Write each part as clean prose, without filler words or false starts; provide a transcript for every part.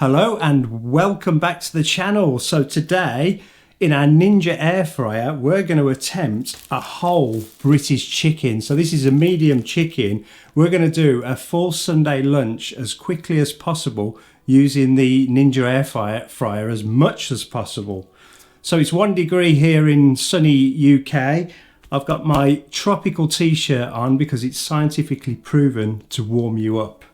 Hello and welcome back to the channel. So today in our Ninja air fryer we're going to attempt a whole British chicken. So this is a medium chicken. We're going to do a full Sunday lunch as quickly as possible using the Ninja air fryer as much as possible. So it's 1 degree here in sunny UK. I've got my tropical t-shirt on because it's scientifically proven to warm you up.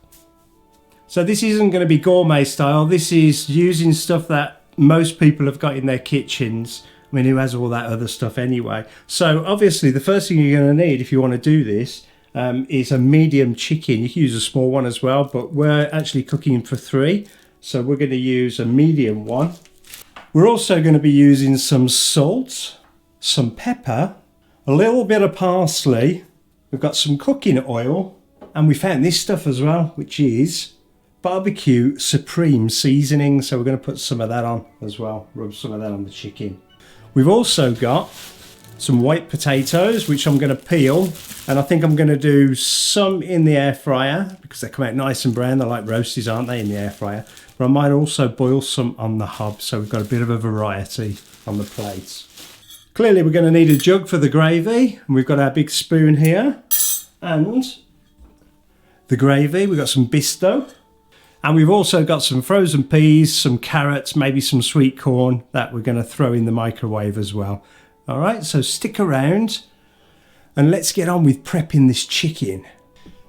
So this isn't going to be gourmet style. This is using stuff that most people have got in their kitchens. I mean, who has all that other stuff anyway? So obviously the first thing you're going to need if you want to do this is a medium chicken. You can use a small one as well, but we're actually cooking for 3. So we're going to use a medium one. We're also going to be using some salt, some pepper, a little bit of parsley. We've got some cooking oil, and we found this stuff as well, which is barbecue supreme seasoning. So we're going to put some of that on as well, rub some of that on the chicken. We've also got some white potatoes, which I'm going to peel, and I think I'm going to do some in the air fryer because they come out nice and brown. They're like roasties, aren't they, in the air fryer? But I might also boil some on the hob, so we've got a bit of a variety on the plates. Clearly we're going to need a jug for the gravy, and we've got our big spoon here, and the gravy, we've got some bisto. And we've also got some frozen peas, some carrots, maybe some sweet corn that we're going to throw in the microwave as well. All right, so stick around and let's get on with prepping this chicken.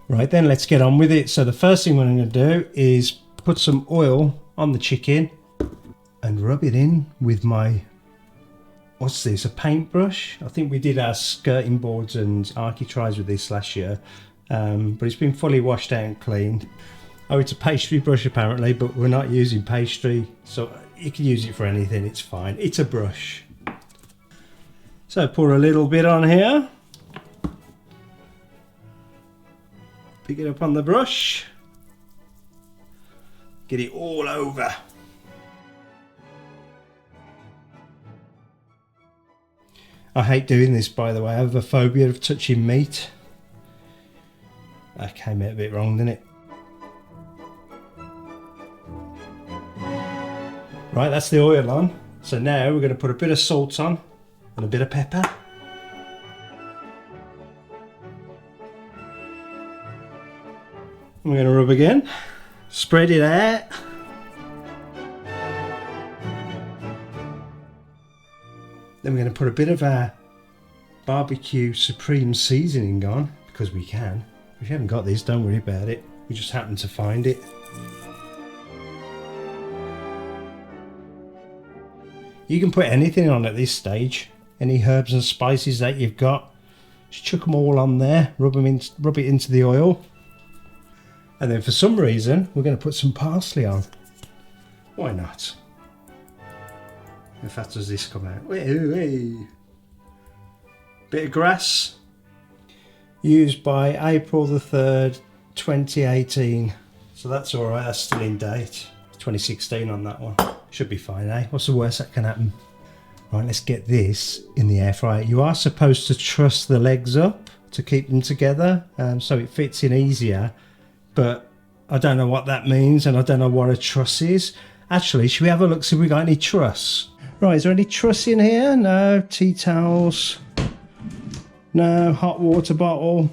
Right then, let's get on with it. So the first thing we're going to do is put some oil on the chicken and rub it in with my, what's this, a paintbrush? I think we did our skirting boards and architraves with this last year, but it's been fully washed out and cleaned. Oh, it's a pastry brush apparently, but we're not using pastry, so you can use it for anything, it's fine. It's a brush. So pour a little bit on here. Pick it up on the brush. Get it all over. I hate doing this, by the way. I have a phobia of touching meat. That came out a bit wrong, didn't it? Right, that's the oil on. So now we're going to put a bit of salt on and a bit of pepper. We're going to rub again. Spread it out. Then we're going to put a bit of our barbecue supreme seasoning on because we can. If you haven't got this, don't worry about it. We just happen to find it. You can put anything on at this stage, any herbs and spices that you've got. Just chuck them all on there, rub it into the oil. And then for some reason, we're going to put some parsley on. Why not? How fast does this come out? Bit of grass. Used by April the 3rd, 2018. So that's alright, that's still in date. 2016 on that one. Should be fine, eh? What's the worst that can happen? Right, let's get this in the air fryer. You are supposed to truss the legs up to keep them together, so it fits in easier, but I don't know what that means, and I don't know what a truss is. Actually, should we have a look, see if we got any truss? Right, is there any truss in here? No. Tea towels? No. Hot water bottle?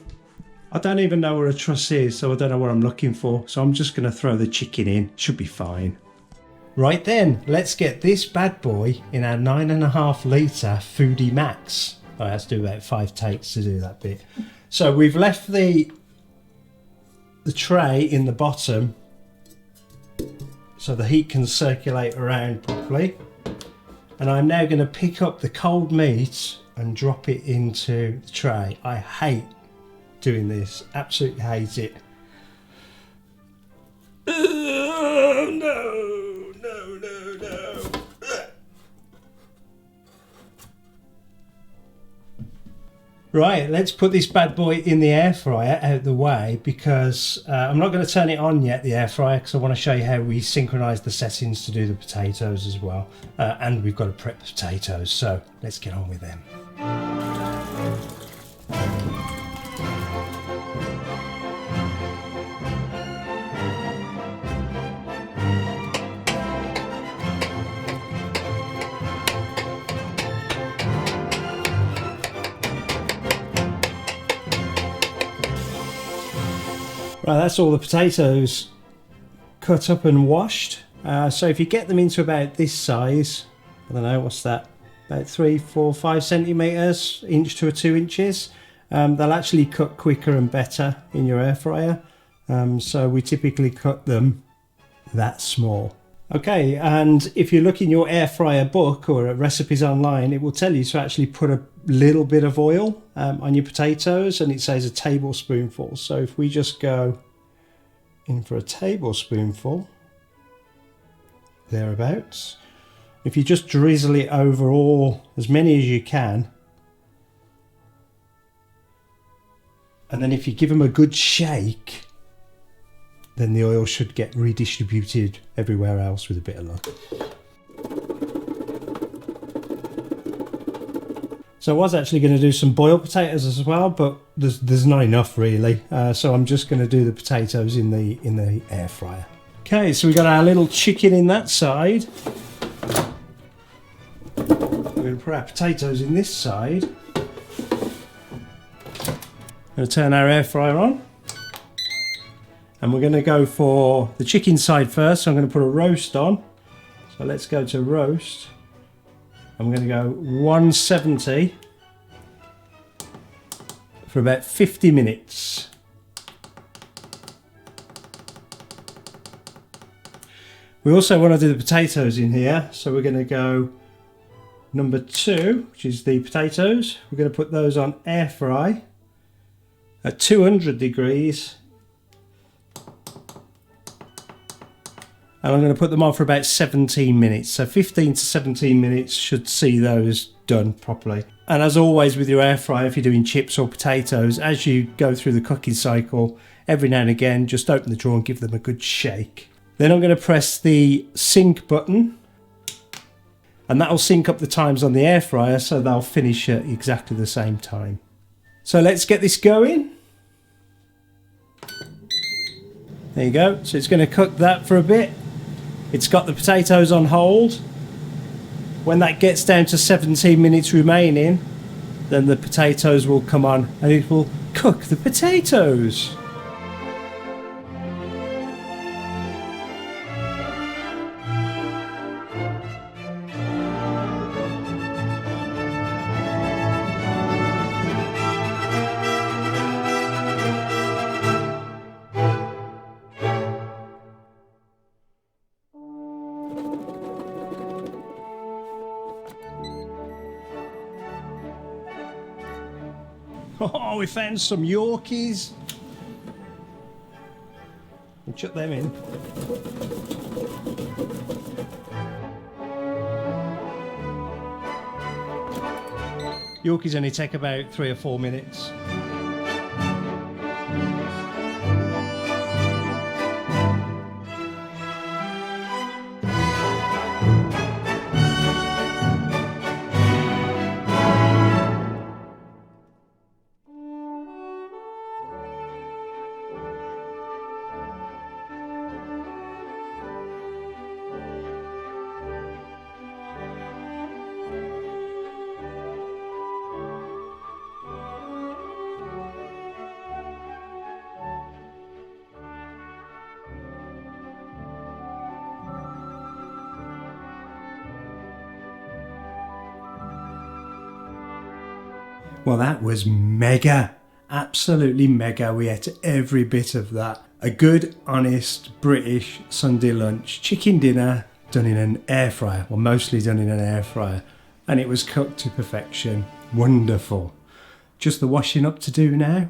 I don't even know where a truss is, so I don't know what I'm looking for. So I'm just going to throw the chicken in. Should be fine. Right then, let's get this bad boy in our 9.5 litre Foodi Max. I have to do about 5 takes to do that bit. So we've left the tray in the bottom so the heat can circulate around properly. And I'm now going to pick up the cold meat and drop it into the tray. I hate doing this, absolutely hate it. No. Right, let's put this bad boy in the air fryer out of the way because I'm not going to turn it on yet, the air fryer, because I want to show you how we synchronise the settings to do the potatoes as well. And we've got to prep the potatoes, so let's get on with them. Right, that's all the potatoes cut up and washed. So if you get them into about this size, I don't know, what's that? About 3, 4, 5 centimeters, inch to 2 inches. They'll actually cut quicker and better in your air fryer. So we typically cut them that small. Okay, and if you look in your air fryer book or at recipes online, it will tell you to actually put a little bit of oil on your potatoes, and it says a tablespoonful. So if we just go in for a tablespoonful, thereabouts. If you just drizzle it over all, as many as you can, and then if you give them a good shake, then the oil should get redistributed everywhere else with a bit of luck. So I was actually going to do some boiled potatoes as well, but there's not enough really. So I'm just going to do the potatoes in the air fryer. Okay, so we got our little chicken in that side. We're going to put our potatoes in this side. I'm going to turn our air fryer on. And we're going to go for the chicken side first. So I'm going to put a roast on. So let's go to roast. I'm going to go 170 for about 50 minutes. We also want to do the potatoes in here. So we're going to go number 2, which is the potatoes. We're going to put those on air fry at 200 degrees. And I'm going to put them on for about 17 minutes. So 15 to 17 minutes should see those done properly. And as always with your air fryer, if you're doing chips or potatoes, as you go through the cooking cycle, every now and again, just open the drawer and give them a good shake. Then I'm going to press the sync button. And that'll sync up the times on the air fryer so they'll finish at exactly the same time. So let's get this going. There you go. So it's going to cook that for a bit. It's got the potatoes on hold. When that gets down to 17 minutes remaining, then the potatoes will come on and it will cook the potatoes. Oh, we found some Yorkies. We'll chuck them in. Yorkies only take about 3 or 4 minutes. Well, that was mega, absolutely mega. We ate every bit of that. A good, honest British Sunday lunch, chicken dinner done in an air fryer, well, mostly done in an air fryer, and it was cooked to perfection. Wonderful. Just the washing up to do now,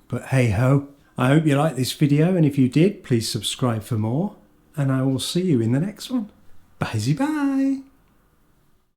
but hey ho. I hope you liked this video, and if you did, please subscribe for more, and I will see you in the next one. Bye-bye.